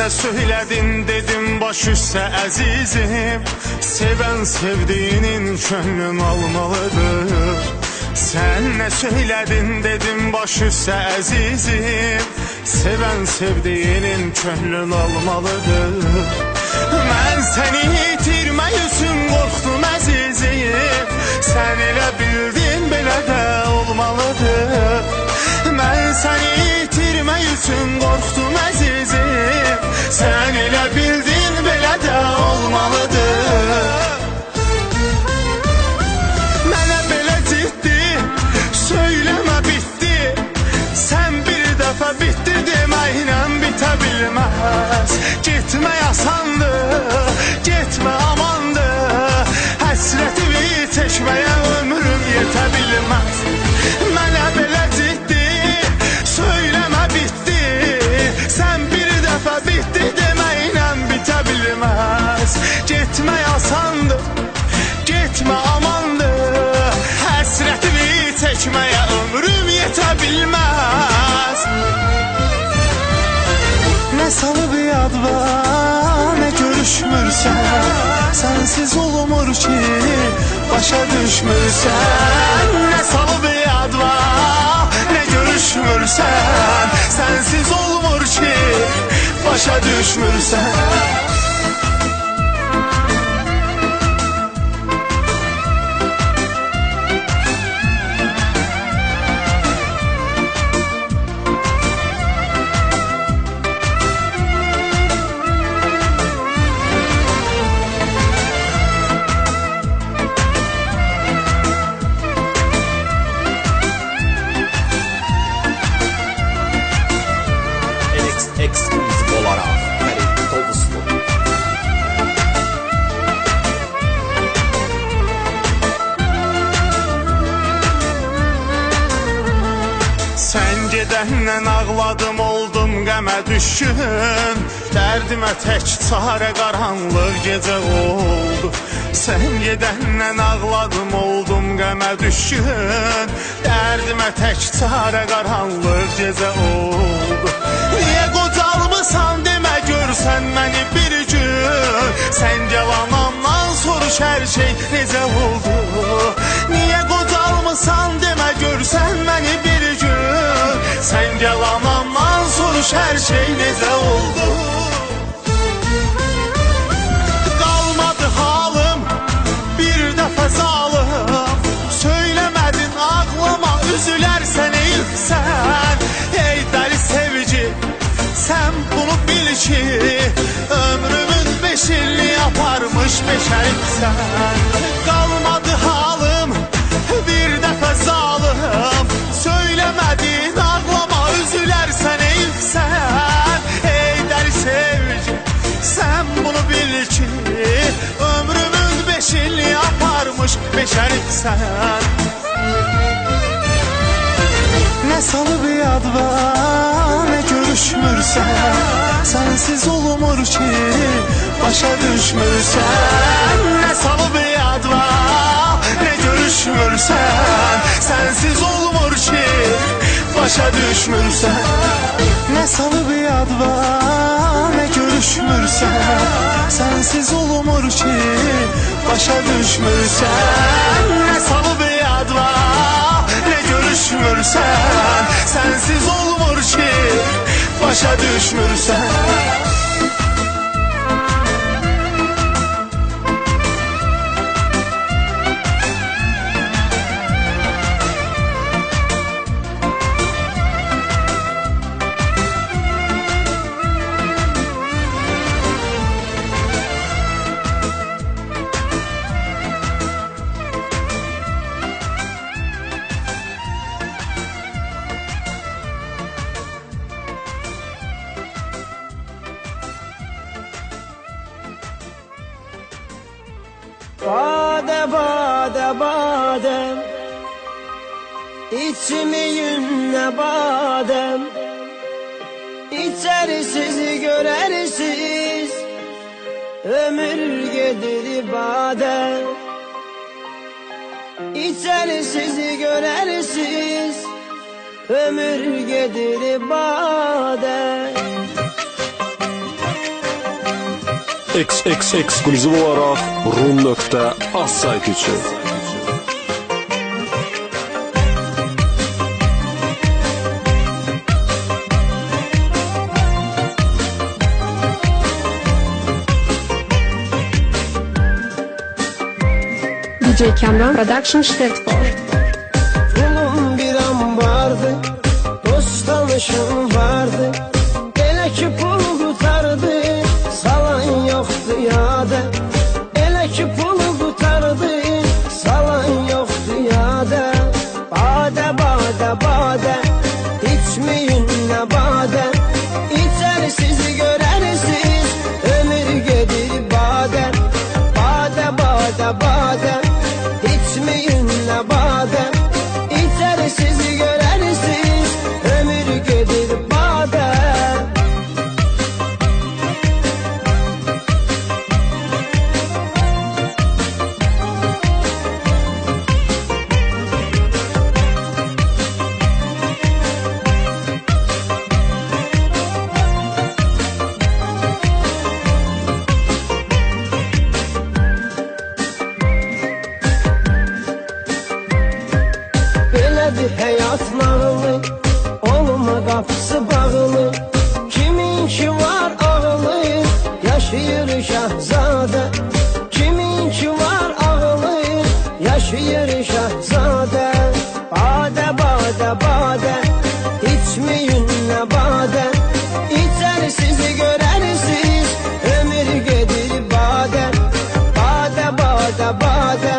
ne söyledin dedim baş üstə əzizim. Sevən sevdiğinin könlün almalıdır. Sen ne söyledin dedim baş üstə əzizim. Sevən sevdiğinin könlün almalıdır. Mən səni itirmək üçün qorxdum əzizim. Sən elə bildin belə də olmalıdır. Mən səni itirmək üçün qorxdum əzizim. Sən elə bildin belə də olmalıdır. Mənə belə ciddi söyləmə bitdi. Sən bir dəfə bitdi deməklə bitə bilməz. Getmək asandır, getmə amandır. Həsrətimi çəkməyə ömrüm yetə bilməz. Mənə belə ciddi söyləmə bitdi. Sən bir dəfə bitdi deməklə bitə bilməz. Getmək asandır, getmə amandır. Həsrətimi çəkməyə ömrüm yetə bilməz. Ne salı bir yad var, ne görüşmürsən. Sensiz olmur ki başa düşmürsən. Ne salı bir yad var, ne görüşmürsən. Sensiz olmur ki başa düşmürsən. Ekskluziv olaraq Fərid Tovuzlu. Sən gedəndən ağladım, oldum qəmə düşkün. Dərdimə tək çarə qaranlıq gecə oldu. Sən gedəndən ağladım, oldum qəmə düşkün. Dərdimə tək çarə qaranlıq gecə oldu. Niyə qocalmısan demə görsən məni bir gün. Sən yalanamdan soruş hər şey necə oldu. Niyə qocalmısan demə görsən məni bir gün. Sən yalanamdan soruş hər şey necə oldu. Qalmadı halım bir dəfə zalım. Söyləmədin ağlama üzülərsən eysən. Ey dəli sevgi sen bunu bil ki ömrümün 5 ilini aparmış beşeriksen. Kalmadı halım bir dəfə zalım. Söylemedin ağlama üzülersen eysen. Ey deli sevgi sen bunu bil ki ömrümün 5 ilini aparmış beşeriksen. Ne salı bir yad var, ne görüşmürsən. Sensiz olmur ki başa düşmürsən. Ne salı bir yad var, ne görüşmürsən. Sensiz olmur ki başa düşmürsən. Ne salı bir yad var, ne görüşmürsən. Sensiz olmur ki başa düşmürsən. Ne salı bir yad var, ne görüşmürsən. Sensiz olmur ki başa düşmürsən. Bade bade badem, içmeyim ne badem. İçerisiz görersiz ömür gelir badem. İçerisiz görersiz ömür gelir badem. Ekskluziv olarak Rum.az saytı için. DJ Kamran Production Stratford. Pulum bir an vardı, dost tanışım vardı. Elə ki pul kurtardı, salan yoktu yada. Elə ki pul kurtardı, salan yoktu yada. Bade bade bade, içmeyin ne bade. İçer sizi görersiz, ömür gelir bade. Bade bade bade, içmeyin ne bade. İçer sizi görersiz, ömür gelir bade. Belə bir həyat nağılı, olma qapısı bağlı. Kiminki var ağılı, yaşayır şahzadə. Kiminki var ağılı, yaşayır şahzadə. Badə badə badə, içmeyin nə badə. İçər sizi görərsiz, ömür gedir badə. Badə badə badə,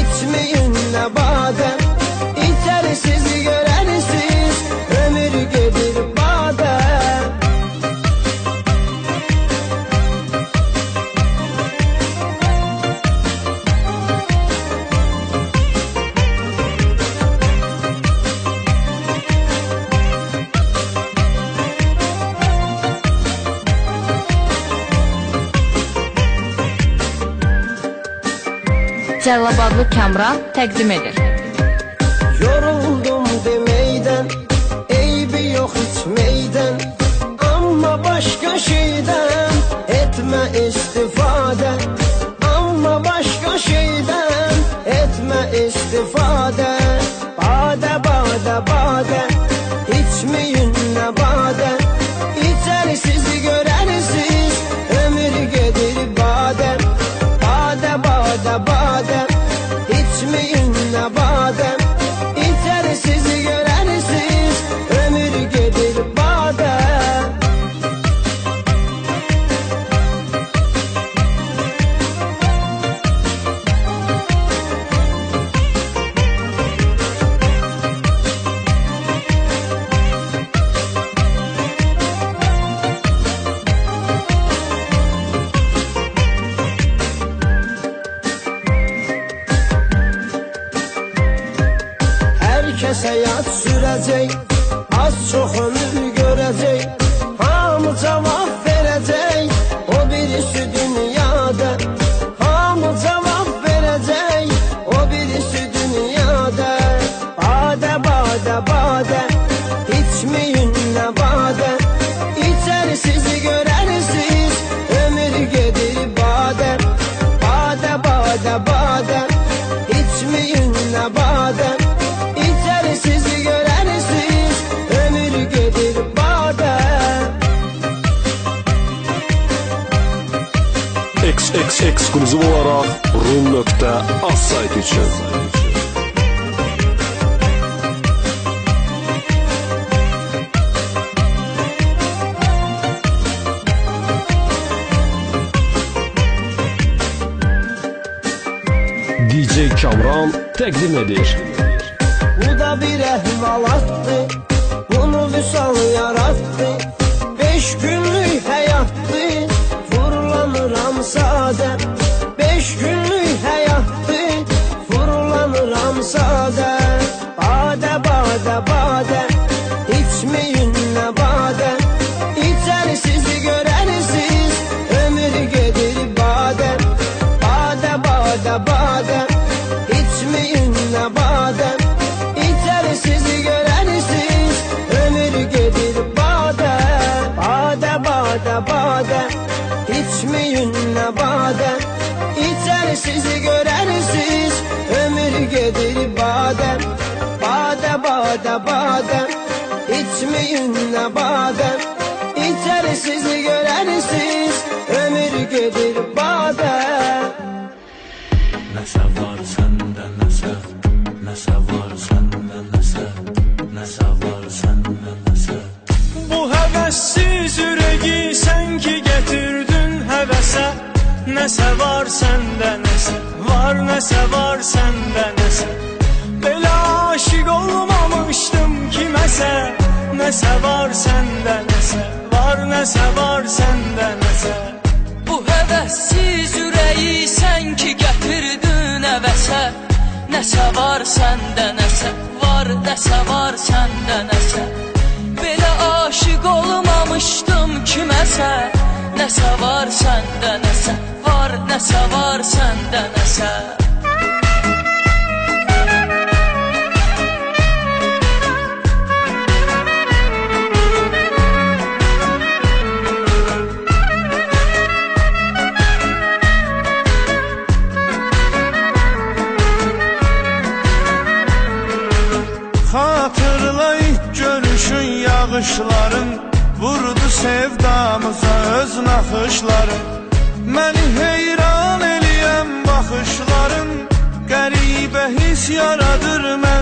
içmeyin nə badə. İçer sizi görersiz, ömür gelir bade. Cəlilabadlı Kamran təqdim edir. Yoruldum demeyden, eybi yok içmeyden. Ama başka şeyden etme istifade. Ama başka şeyden etme istifade. Bade bade bade, içmeyin ne bade. İçer sizi görersiz, ömür gelir bade. Bade bade bade, içmeyin ne bade. İçer sizi görersiz, ömür gelir bade. Herkes hayat sürecek, az çok ömür görecek. Hamı cevap verecek, o birisi dünyada. Hamı cevap verecek, o birisi dünyada. Bade bade bade, içmeyin ne bade. İçer sizi görersiz, ömür gelir bade. Bade bade bade, içmeyin ne bade. İçer sizi görersiz, ömür gelir bade. Ekskluziv olarak Rum.az saytı için. DJ Kamran təqdim edir. Bu da bir ehvalattı, bunu vüsal yarattı. 5 günlük hayattı, vurulanıram sade. 5 günlük hayattı, vurulanıram sade. Bade bade bade, içmeyin ne bade. İçer sizi görersiz, ömür gelir bade. Bade bade bade, içmeyin ne bade. İçer sizi görersiz, ömür gelir bade. Bade bade bade, içmeyin badem. Bade bade badem, içmeyin ne badem. İçerisiz görersiz ömür gelir badem. Nəsə var səndə nəsə, nəsə var səndə nəsə, nəsə var səndə nəsə. Bu həvəssiz ürəyi sən ki getirdin həvəsə. Nəsə var səndə nəsə, var nəsə var səndə nəsə. Belə aşiq olmamışdım kiməsə. Nəsə var səndə nəsə, var nəsə var səndə nəsə. Bu həvəssiz ürəyi sən ki gətirdin əvəsə. Nəsə var səndə nəsə, var nəsə var səndə nəsə. Belə aşiq olmamışdım kiməsə. Nəsə var səndə nəsə, var nəsə var səndə nəsə. Hatırla ilk görüşün yağışların, vurdu sevdamıza öz naxışların. Məni heyran eləyən baxışların, qəribə his yaradır mən